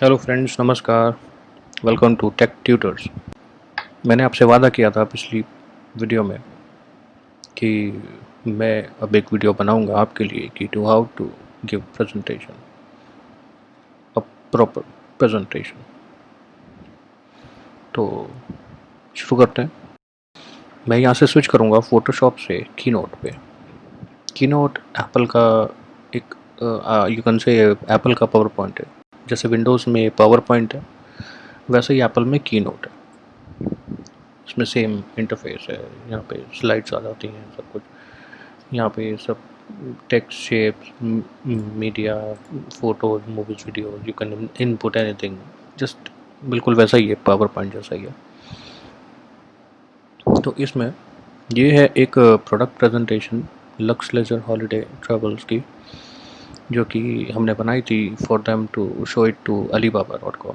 Hello friends, नमस्कार। Welcome to Tech Tutors. मैंने आपसे वादा किया था पिछली वीडियो में कि मैं अब एक वीडियो बनाऊंगा आपके लिए कि to how to give presentation, a proper presentation. तो शुरू करते हैं। मैं यहाँ से स्विच करूँगा फोटोशॉप से कीनोट पे। कीनोट एप्पल का एक यू कैन से एप्पल का पावर पॉइंट है। जैसे विंडोज़ में पावर पॉइंट है, वैसे ही एप्पल में कीनोट है। इसमें सेम इंटरफेस है। यहाँ पे स्लाइड्स आ जाती हैं, सब कुछ यहाँ पे सब text, shapes, media, photos, movies, video, you can input anything. Just बिल्कुल वैसा ही है, पावर पॉइंट जैसा ही है। तो इसमें ये है एक product presentation Lux Leisure Holiday Travels की, जो कि हमने बनाई थी for them to show it to alibaba.com।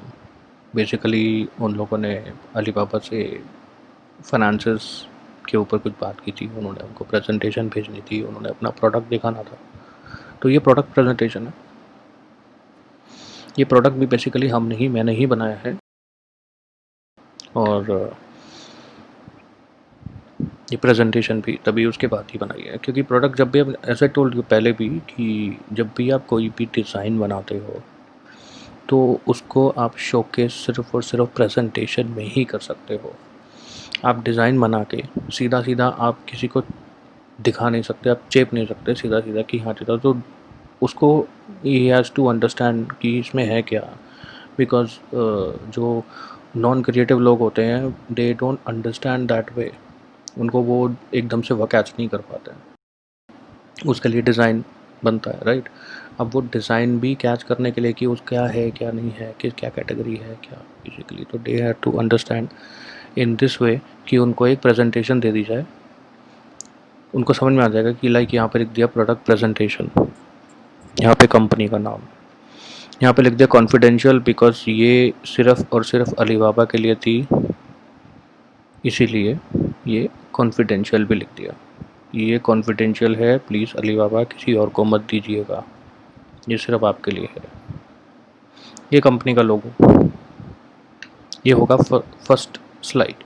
Basically उन लोगों ने अलीबाबा से फाइनेंसेस के ऊपर कुछ बात की थी, उन्होंने हमको प्रेजेंटेशन भेजनी थी, उन्होंने अपना प्रोडक्ट दिखाना था। तो ये प्रोडक्ट प्रेजेंटेशन है। ये प्रोडक्ट भी बेसिकली मैंने ही बनाया है। और ये प्रेजेंटेशन भी तभी उसके बाद ही बनाई है, क्योंकि प्रोडक्ट जब भी आप, ऐसे टोल्ड यू पहले भी, कि जब भी आप कोई भी डिज़ाइन बनाते हो तो उसको आप शोकेस सिर्फ और सिर्फ प्रेजेंटेशन में ही कर सकते हो। आप डिज़ाइन बना के सीधा सीधा आप किसी को दिखा नहीं सकते, आप चेप नहीं सकते सीधा सीधा कि हाँ चीज़। तो उसको ही हैज़ टू अंडरस्टैंड कि इसमें है क्या। बिकॉज जो नॉन क्रिएटिव लोग होते हैं, they don't understand that way. उनको वो एकदम से वो कैच नहीं कर पाते हैं। उसके लिए डिज़ाइन बनता है, राइट। अब वो डिज़ाइन भी कैच करने के लिए कि उस क्या है क्या नहीं है, कि क्या कैटेगरी है क्या बेसिकली, तो they have to understand in this way कि उनको एक प्रेजेंटेशन दे दी जाए, उनको समझ में आ जाएगा कि लाइक यहाँ पर लिख दिया प्रोडक्ट प्रेजेंटेशन, यहाँ पे कंपनी का नाम, यहाँ पे लिख दिया कॉन्फिडेंशियल बिकॉज ये सिर्फ और सिर्फ अलीबाबा के लिए थी, इसीलिए ये कॉन्फिडेंशियल भी लिख दिया। ये कॉन्फिडेंशियल है, प्लीज़ अलीबाबा किसी और को मत दीजिएगा, ये सिर्फ आपके लिए है। ये कंपनी का लोगो, ये होगा फर्स्ट स्लाइड।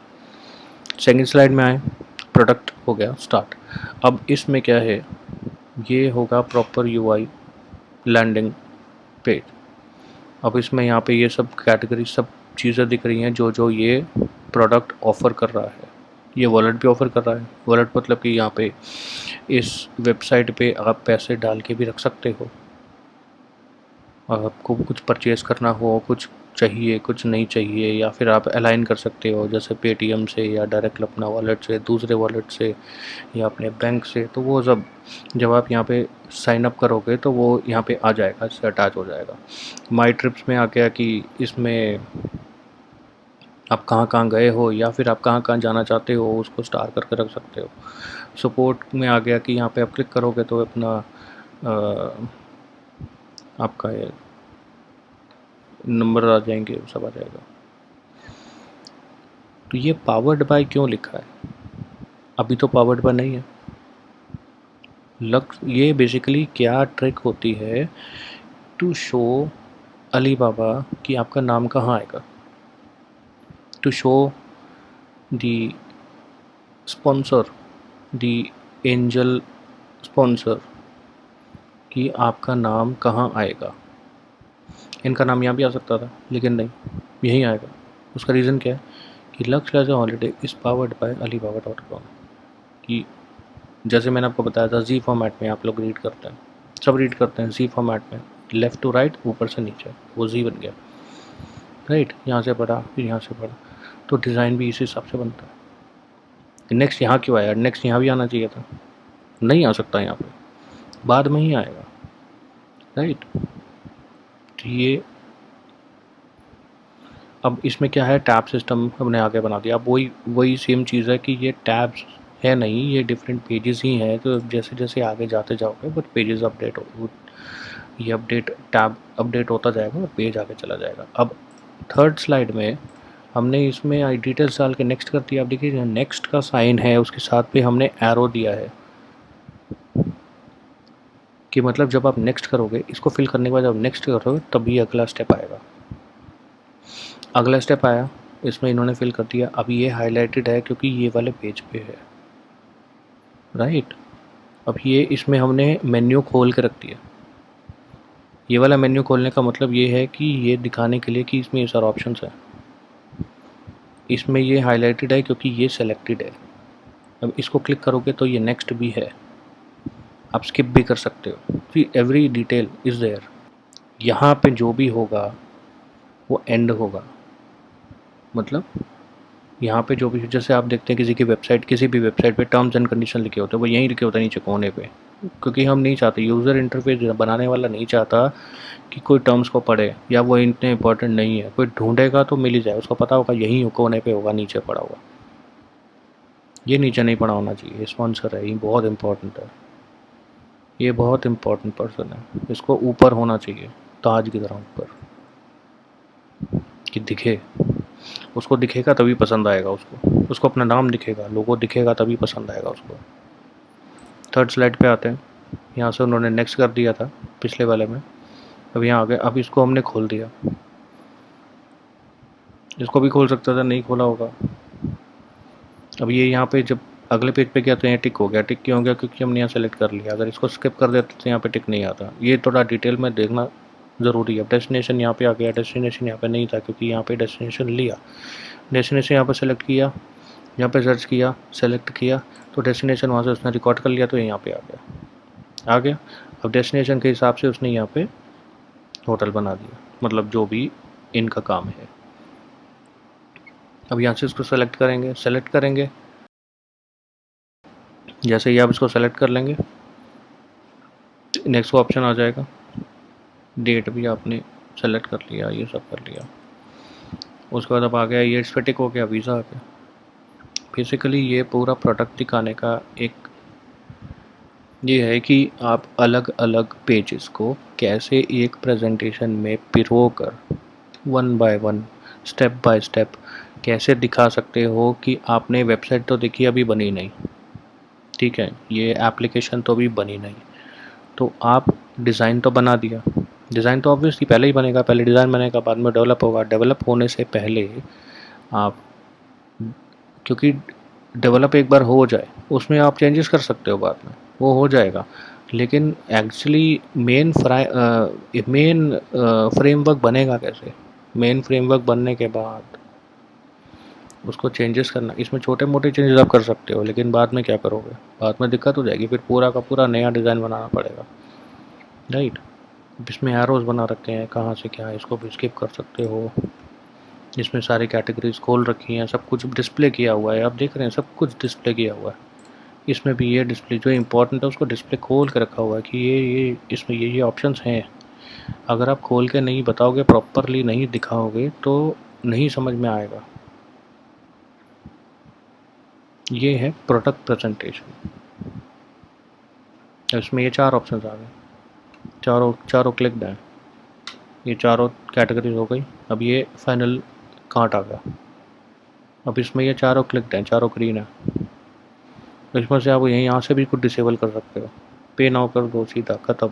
सेकंड स्लाइड में आए, प्रोडक्ट हो गया स्टार्ट। अब इसमें क्या है, ये होगा प्रॉपर यूआई लैंडिंग पेज। अब इसमें यहाँ पे ये सब कैटेगरी, सब चीज़ें दिख रही हैं जो जो ये प्रोडक्ट ऑफ़र कर रहा है। ये वॉलेट भी ऑफ़र कर रहा है। वॉलेट मतलब कि यहाँ पे इस वेबसाइट पे आप पैसे डाल के भी रख सकते हो। आपको कुछ परचेज़ करना हो, कुछ चाहिए कुछ नहीं चाहिए, या फिर आप अलाइन कर सकते हो, जैसे पेटीएम से या डायरेक्ट अपना वॉलेट से दूसरे वॉलेट से या अपने बैंक से। तो वो सब जब आप यहाँ पे साइन अप करोगे तो वो यहाँ पे आ जाएगा, इससे अटैच हो जाएगा। माई ट्रिप्स में आ गया कि इसमें आप कहाँ कहाँ गए हो या फिर आप कहाँ कहाँ जाना चाहते हो, उसको स्टार करके रख सकते हो। सपोर्ट में आ गया कि यहाँ पे आप क्लिक करोगे तो अपना आपका ये नंबर आ जाएंगे, सब आ जाएगा। तो ये पावर्ड बाय क्यों लिखा है, अभी तो पावर्ड बाय नहीं है। ये बेसिकली क्या ट्रिक होती है, टू शो अलीबाबा कि आपका नाम कहाँ आएगा, to show the sponsor, the angel sponsor, कि आपका नाम कहाँ आएगा। इनका नाम यहाँ भी आ सकता था, लेकिन नहीं, यहीं आएगा। उसका रीज़न क्या है कि Lux Leisure Holiday is powered by alibaba.com। कि जैसे मैंने आपको बताया था, जी फॉर्मेट में आप लोग रीड करते हैं, सब रीड करते हैं जी फॉर्मेट में, लेफ़्ट टू राइट, ऊपर से नीचे, वो जी बन गया, राइट। यहाँ से पढ़ा फिर यहाँ से पढ़ा, तो डिज़ाइन भी इसी हिसाब से बनता है। नेक्स्ट यहाँ क्यों आया, नेक्स्ट यहाँ भी आना चाहिए था, नहीं आ सकता यहाँ पे, बाद में ही आएगा, राइट। तो ये अब इसमें क्या है, टैब सिस्टम हमने आगे बना दिया। अब वही वही सेम चीज़ है कि ये टैब्स है नहीं, ये डिफरेंट पेजेस ही हैं। तो जैसे जैसे आगे जाते जाओगे बट पेजेस अपडेट हो, ये अपडेट टैब अपडेट होता जाएगा और पेज आगे चला जाएगा। अब थर्ड स्लाइड में हमने इसमें डिटेल्स डाल के नेक्स्ट कर दिया। अब देखिए नेक्स्ट का साइन है, उसके साथ भी हमने एरो दिया है कि मतलब जब आप नेक्स्ट करोगे, इसको फिल करने के बाद जब नेक्स्ट करोगे तभी अगला स्टेप आएगा। अगला स्टेप आया, इसमें इन्होंने फिल कर दिया। अब ये हाईलाइटेड है क्योंकि ये वाले पेज पे है, राइट। अब ये इसमें हमने मेन्यू खोल के रख दिया। ये वाला मेन्यू खोलने का मतलब ये है कि ये दिखाने के लिए कि इसमें ये सारे ऑप्शंस हैं। इसमें ये हाईलाइटेड है क्योंकि ये सेलेक्टेड है। अब इसको क्लिक करोगे तो ये नेक्स्ट भी है, आप स्किप भी कर सकते हो। Every detail is there. यहाँ पे जो भी होगा वो एंड होगा, मतलब यहाँ पे जो भी, जैसे आप देखते हैं किसी भी वेबसाइट पे टर्म्स एंड कंडीशन लिखे होते हैं, वो यहीं लिखे होते हैं नीचे कोने पे, क्योंकि हम नहीं चाहते, यूज़र इंटरफेस बनाने वाला नहीं चाहता कि कोई टर्म्स को पढ़े, या वो इतने इंपॉर्टेंट नहीं है। कोई ढूंढेगा तो मिल ही जाए, उसको पता होगा यहीं कोने पे होगा, नीचे पड़ा हुआ। ये नीचे नहीं पड़ा होना चाहिए। स्पॉन्सर है, ये बहुत इंपॉर्टेंट है, ये बहुत इंपॉर्टेंट पर्सन है, इसको ऊपर होना चाहिए, ताज की तरह ऊपर, कि दिखे। उसको दिखेगा तभी पसंद आएगा, उसको अपना नाम दिखेगा, लोगो दिखेगा तभी पसंद आएगा उसको। थर्ड स्लाइड पे आते हैं। यहाँ से उन्होंने नेक्स्ट कर दिया था पिछले वाले में, अब यहाँ आ गए। अब इसको हमने खोल दिया, इसको भी खोल सकता था, नहीं खोला होगा। अब ये यहाँ पे जब अगले पेज पे गया तो यहाँ टिक हो गया। टिक क्यों हो गया? क्योंकि हमने यहाँ सेलेक्ट कर लिया। अगर इसको स्किप कर देते तो यहाँ पे टिक नहीं आता। ये थोड़ा डिटेल में देखना ज़रूरी है। डेस्टिनेशन यहाँ पे आ गया, डेस्टिनेशन यहाँ पे नहीं था क्योंकि यहाँ पे डेस्टिनेशन लिया। डेस्टिनेशन यहाँ पर सेलेक्ट किया, यहाँ पे सर्च किया, सेलेक्ट किया, तो डेस्टिनेशन वहाँ से उसने रिकॉर्ड कर लिया, तो यहाँ पे आ गया। अब डेस्टिनेशन के हिसाब से उसने यहाँ पे होटल बना दिया, मतलब जो भी इनका काम है। अब यहाँ से इसको सेलेक्ट करेंगे। जैसे ही आप इसको सेलेक्ट कर लेंगे, नेक्स्ट ऑप्शन आ जाएगा। डेट भी आपने सेलेक्ट कर लिया, ये सब कर लिया। उसके बाद अब आ गया, ये टिक हो गया, वीज़ा आ गया। बेसिकली ये पूरा प्रोडक्ट दिखाने का एक ये है कि आप अलग अलग पेजेस को कैसे एक प्रेजेंटेशन में पिरो कर one by one, step by step कैसे दिखा सकते हो कि आपने वेबसाइट तो देखी, अभी बनी नहीं, ठीक है, ये एप्लीकेशन तो अभी बनी नहीं, तो आप डिज़ाइन तो बना दिया। डिज़ाइन तो ऑब्वियसली पहले ही बनेगा, पहले डिज़ाइन बनेगा, बाद में डेवलप होगा। डेवलप होने से पहले आप, क्योंकि डेवलप एक बार हो जाए उसमें आप चेंजेस कर सकते हो, बाद में वो हो जाएगा, लेकिन एक्चुअली मेन फ्रेमवर्क बनेगा कैसे? मेन फ्रेमवर्क बनने के बाद उसको चेंजेस करना, इसमें छोटे मोटे चेंजेस आप कर सकते हो, लेकिन बाद में क्या करोगे? बाद में दिक्कत हो जाएगी, फिर पूरा का पूरा नया डिज़ाइन बनाना पड़ेगा, राइट। इसमें एरोज बना रखे हैं, कहाँ से क्या है, इसको भी स्किप कर सकते हो। इसमें सारी कैटेगरीज खोल रखी हैं, सब कुछ डिस्प्ले किया हुआ है, आप देख रहे हैं सब कुछ डिस्प्ले किया हुआ है। इसमें भी ये डिस्प्ले जो इम्पोर्टेंट है उसको डिस्प्ले खोल के रखा हुआ है कि ये इसमें ये ऑप्शंस हैं। अगर आप खोल के नहीं बताओगे, प्रॉपरली नहीं दिखाओगे, तो नहीं समझ में आएगा। ये है प्रोडक्ट प्रेजेंटेशन। इसमें ये 4 ऑप्शंस आ गए, चारों क्लिक हैं, ये चारों कैटेगरीज हो गई। अब ये फाइनल कार्ट आ गया। अब इसमें ये चारों क्लिक हैं, चारों ग्रीन है। इसमें से आप यहाँ से भी कुछ डिसेबल कर सकते हो, पे नाउ कर दो, सीधा ख़त्म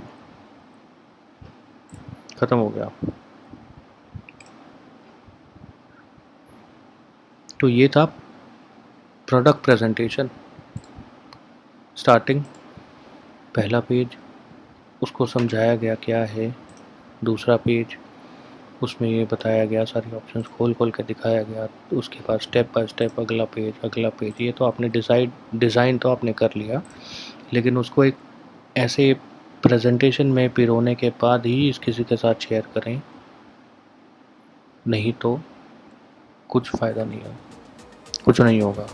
हो गया। तो ये था प्रोडक्ट प्रेजेंटेशन। स्टार्टिंग, पहला पेज, उसको समझाया गया क्या है। दूसरा पेज, उसमें ये बताया गया, सारी ऑप्शंस खोल के दिखाया गया। तो उसके बाद स्टेप बाय स्टेप अगला पेज। ये तो आपने डिज़ाइन तो आपने कर लिया, लेकिन उसको एक ऐसे प्रेजेंटेशन में पिरोने के बाद ही किसी के साथ शेयर करें, नहीं तो कुछ फ़ायदा नहीं है, कुछ नहीं होगा।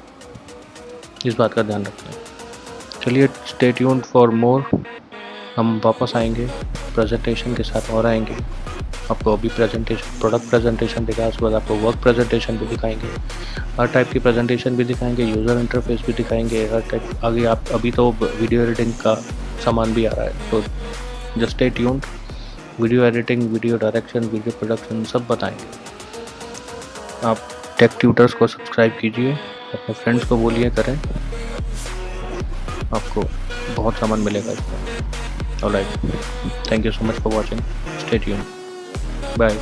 इस बात का ध्यान रखें। चलिए, स्टे ट्यून्ड फॉर मोर। हम वापस आएंगे प्रेजेंटेशन के साथ और आएंगे। आपको अभी प्रोडक्ट प्रेजेंटेशन दिखाया, उसके बाद आपको वर्क प्रेजेंटेशन भी दिखाएंगे, हर टाइप की प्रेजेंटेशन भी दिखाएंगे, यूज़र इंटरफेस भी दिखाएंगे, हर टाइप। आगे आप अभी तो वीडियो एडिटिंग का सामान भी आ रहा है, तो just stay tuned. Video editing, video direction, video production सब बताएंगे। आप टेक ट्यूटर्स को सब्सक्राइब कीजिए, अपने फ्रेंड्स को बोलिए करें, आपको बहुत सामान मिलेगा इसमें। Alright, thank you so much for watching, stay tuned, bye.